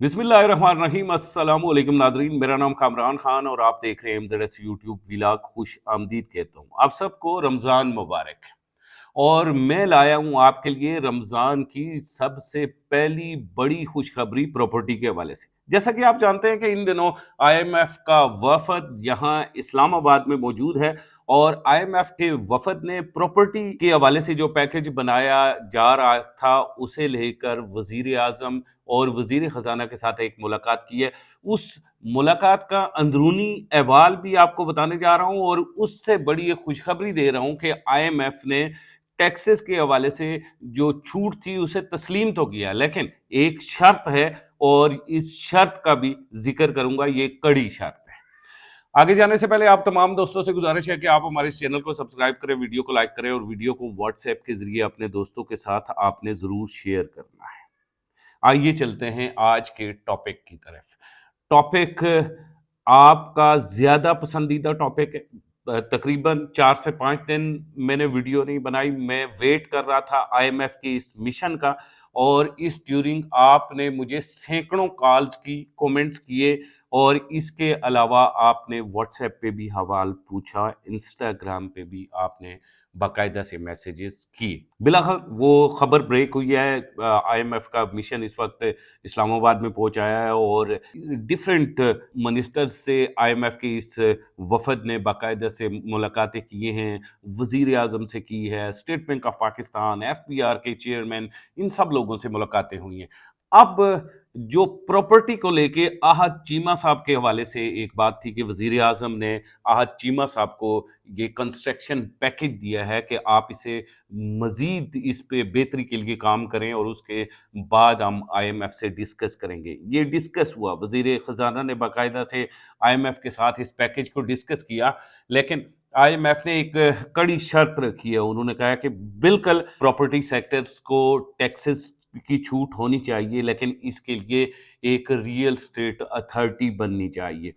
बिस्मिल्लाहिर्रहमानिर्रहीम। अस्सलाम वालेकुम नाजरीन, मेरा नाम कामरान खान और आप देख रहे हैं MZS यूट्यूब व्लॉग। खुश आमदीद कहता हूँ आप सबको, रमज़ान मुबारक। और मैं लाया हूँ आपके लिए रमज़ान की सबसे पहली बड़ी खुशखबरी प्रॉपर्टी के हवाले से। जैसा कि आप जानते हैं कि इन दिनों IMF का वफद यहाँ इस्लामाबाद में मौजूद है और IMF के वफद ने प्रॉपर्टी के हवाले से जो पैकेज बनाया जा रहा था उसे लेकर वज़ीर आज़म और वज़ीर ख़जाना के साथ एक मुलाकात की है। उस मुलाकात का अंदरूनी अहवाल भी आपको बताने जा रहा हूँ और उससे बड़ी एक खुशखबरी दे रहा हूँ कि IMF ने टैक्सेस के हवाले से जो छूट थी उसे तस्लीम तो किया, लेकिन एक शर्त है और इस शर्त का भी जिक्र करूंगा। ये कड़ी शर्त है। आगे जाने से पहले आप तमाम दोस्तों से गुजारिश है कि आप हमारे इस चैनल को सब्सक्राइब करें, वीडियो को लाइक करें और वीडियो को व्हाट्सएप के जरिए अपने दोस्तों के साथ आपने जरूर शेयर करना है। आइए चलते हैं आज के टॉपिक की तरफ। टॉपिक आपका ज्यादा पसंदीदा टॉपिक है। तकरीबन 4 से 5 दिन मैंने वीडियो नहीं बनाई। मैं वेट कर रहा था IMF के इस मिशन का और इस ड्यूरिंग आपने मुझे सैकड़ों कॉल्स की, कमेंट्स किए और इसके अलावा आपने व्हाट्सएप पे भी हवाल पूछा, इंस्टाग्राम पे भी आपने बाकायदा से मैसेजेस किए। बिलाखिर वो खबर ब्रेक हुई है। IMF का मिशन इस वक्त इस्लामाबाद में पहुंच आया है और डिफरेंट मिनिस्टर्स से IMF के इस वफद ने बाकायदा से मुलाकातें की हैं। वज़ीर आज़म से की है, state bank of Pakistan, FBR के चेयरमैन, इन सब लोगों से मुलाकातें हुई हैं। अब जो प्रॉपर्टी को लेके आहद चीमा साहब के हवाले से एक बात थी कि वज़ीर आज़म ने आहद चीमा साहब को ये कंस्ट्रक्शन पैकेज दिया है कि आप इसे मज़ीद इस पे बेहतरी के लिए काम करें और उसके बाद हम IMF से डिस्कस करेंगे। ये डिस्कस हुआ, वज़ीर ख़जाना ने बाकायदा से IMF के साथ इस पैकेज को डिस्कस किया, लेकिन IMF ने एक कड़ी शर्त रखी है। उन्होंने कहा कि बिल्कुल प्रॉपर्टी सेक्टर्स को टैक्सेस की छूट होनी चाहिए, लेकिन इसके लिए एक रियल स्टेट अथॉरिटी बननी चाहिए।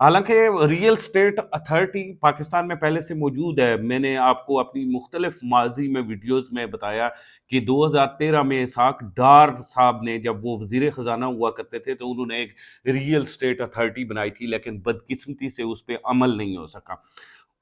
हालांकि रियल स्टेट अथॉरिटी पाकिस्तान में पहले से मौजूद है। मैंने आपको अपनी मुख्तलिफ माजी में वीडियोस में बताया कि 2013 में इसहाक डार साहब ने, जब वो वज़ीर ख़जाना हुआ करते थे, तो उन्होंने एक रियल स्टेट अथॉरिटी बनाई थी, लेकिन बदकिस्मती से उस पर अमल नहीं हो सका।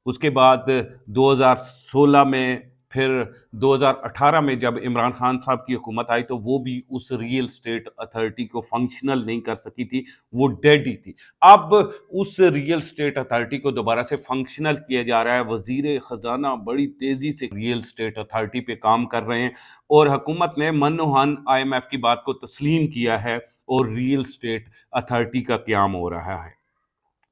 उसके बाद 2016 में, फिर 2018 में जब इमरान खान साहब की हुकूमत आई तो वो भी उस रियल स्टेट अथॉरिटी को फंक्शनल नहीं कर सकी थी, वो डेड ही थी। अब उस रियल स्टेट अथॉरिटी को दोबारा से फंक्शनल किया जा रहा है। वजीर ख़जाना बड़ी तेज़ी से रियल स्टेट अथॉरिटी पे काम कर रहे हैं और हुकूमत ने मनोहन IMF की बात को तस्लीम किया है और रियल स्टेट अथॉरिटी का क़याम हो रहा है।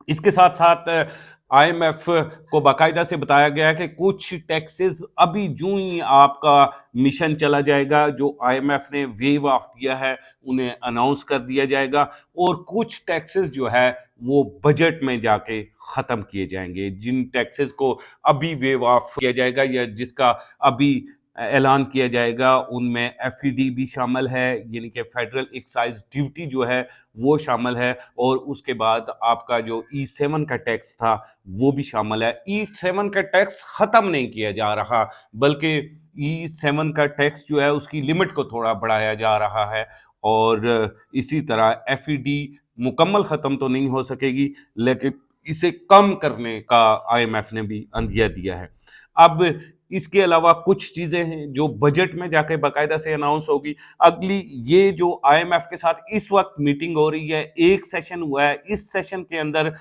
इसके साथ साथ IMF को बाकायदा से बताया गया है कि कुछ टैक्सेस अभी जूं ही आपका मिशन चला जाएगा, जो IMF ने वेव ऑफ किया है, उन्हें अनाउंस कर दिया जाएगा और कुछ टैक्सेस जो है वो बजट में जाके ख़त्म किए जाएंगे। जिन टैक्सेस को अभी वेव ऑफ किया जाएगा या जिसका अभी ऐलान किया जाएगा, उनमें FED भी शामिल है, यानी कि फेडरल एक्साइज ड्यूटी जो है वो शामिल है, और उसके बाद आपका जो E7 का टैक्स था वो भी शामिल है। E7 का टैक्स ख़त्म नहीं किया जा रहा, बल्कि E7 का टैक्स जो है उसकी लिमिट को थोड़ा बढ़ाया जा रहा है और इसी तरह FED मुकम्मल ख़त्म तो नहीं हो सकेगी, लेकिन इसे कम करने का IMF ने भी अंदिया दिया है। अब इसके अलावा कुछ चीज़ें हैं जो बजट में जाके बाकायदा से अनाउंस होगी। अगली ये जो IMF के साथ इस वक्त मीटिंग हो रही है, एक सेशन हुआ है, इस सेशन के अंदर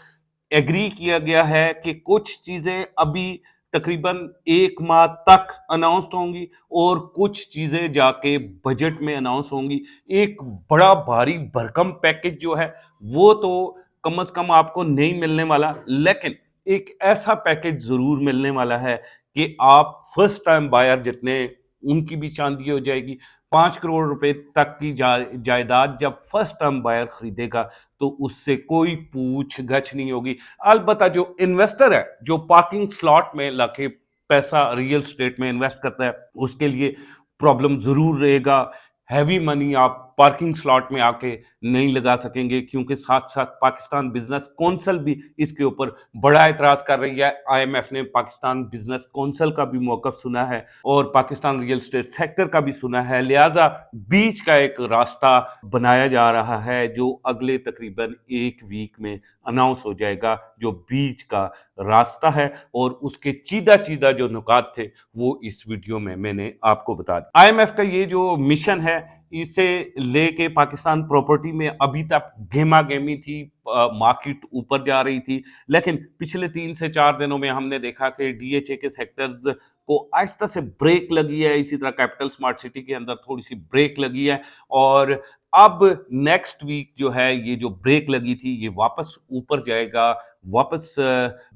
एग्री किया गया है कि कुछ चीज़ें अभी तकरीबन 1 माह तक अनाउंस होंगी और कुछ चीज़ें जाके बजट में अनाउंस होंगी। एक बड़ा भारी भरकम पैकेज जो है वो तो कम से कम आपको नहीं मिलने वाला, लेकिन एक ऐसा पैकेज ज़रूर मिलने वाला है कि आप फर्स्ट टाइम बायर जितने, उनकी भी चांदी हो जाएगी। 5 करोड़ रुपए तक की जायदाद जब फर्स्ट टाइम बायर खरीदेगा तो उससे कोई पूछ गछ नहीं होगी। अलबत्ता जो इन्वेस्टर है, जो पार्किंग स्लॉट में लाके पैसा रियल स्टेट में इन्वेस्ट करता है, उसके लिए प्रॉब्लम जरूर रहेगा। हैवी मनी आप पार्किंग स्लॉट में आके नहीं लगा सकेंगे, क्योंकि साथ साथ पाकिस्तान बिजनेस कौंसल भी इसके ऊपर बड़ा एतराज़ कर रही है। आईएमएफ ने पाकिस्तान बिजनेस कौंसल का भी मौक़िफ़ सुना है और पाकिस्तान रियल एस्टेट सेक्टर का भी सुना है, लिहाजा बीच का एक रास्ता बनाया जा रहा है जो अगले तकरीबन 1 वीक में अनाउंस हो जाएगा, जो बीच का रास्ता है। और उसके चीदा जो नुकात थे वो इस वीडियो में मैंने आपको बता दिया। आईएमएफ का ये जो मिशन है, इसे लेके पाकिस्तान प्रॉपर्टी में अभी तक गेमा गेमी थी, मार्केट ऊपर जा रही थी, लेकिन पिछले 3 से 4 दिनों में हमने देखा कि डीएचए के सेक्टर्स को आहिस्ता से ब्रेक लगी है। इसी तरह कैपिटल स्मार्ट सिटी के अंदर थोड़ी सी ब्रेक लगी है और अब नेक्स्ट वीक जो है, ये जो ब्रेक लगी थी ये वापस ऊपर जाएगा, वापस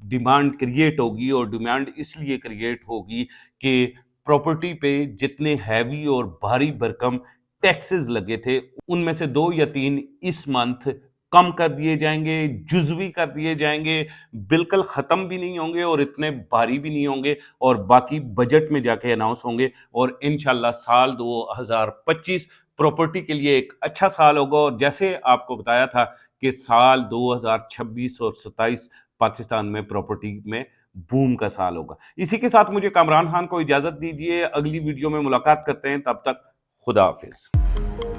डिमांड क्रिएट होगी। और डिमांड इसलिए क्रिएट होगी कि प्रॉपर्टी पे जितने हैवी और भारी भरकम टैक्सेस लगे थे, उनमें से 2 या 3 इस मंथ कम कर दिए जाएंगे, जुज़वी कर दिए जाएंगे, बिल्कुल ख़त्म भी नहीं होंगे और इतने भारी भी नहीं होंगे, और बाकी बजट में जाके अनाउंस होंगे। और इंशाल्लाह साल 2025 प्रॉपर्टी के लिए एक अच्छा साल होगा। और जैसे आपको बताया था कि साल 2026 और 27 पाकिस्तान में प्रॉपर्टी में बूम का साल होगा। इसी के साथ मुझे कामरान खान को इजाज़त दीजिए, अगली वीडियो में मुलाकात करते हैं, तब तक खुदा हाफिज़।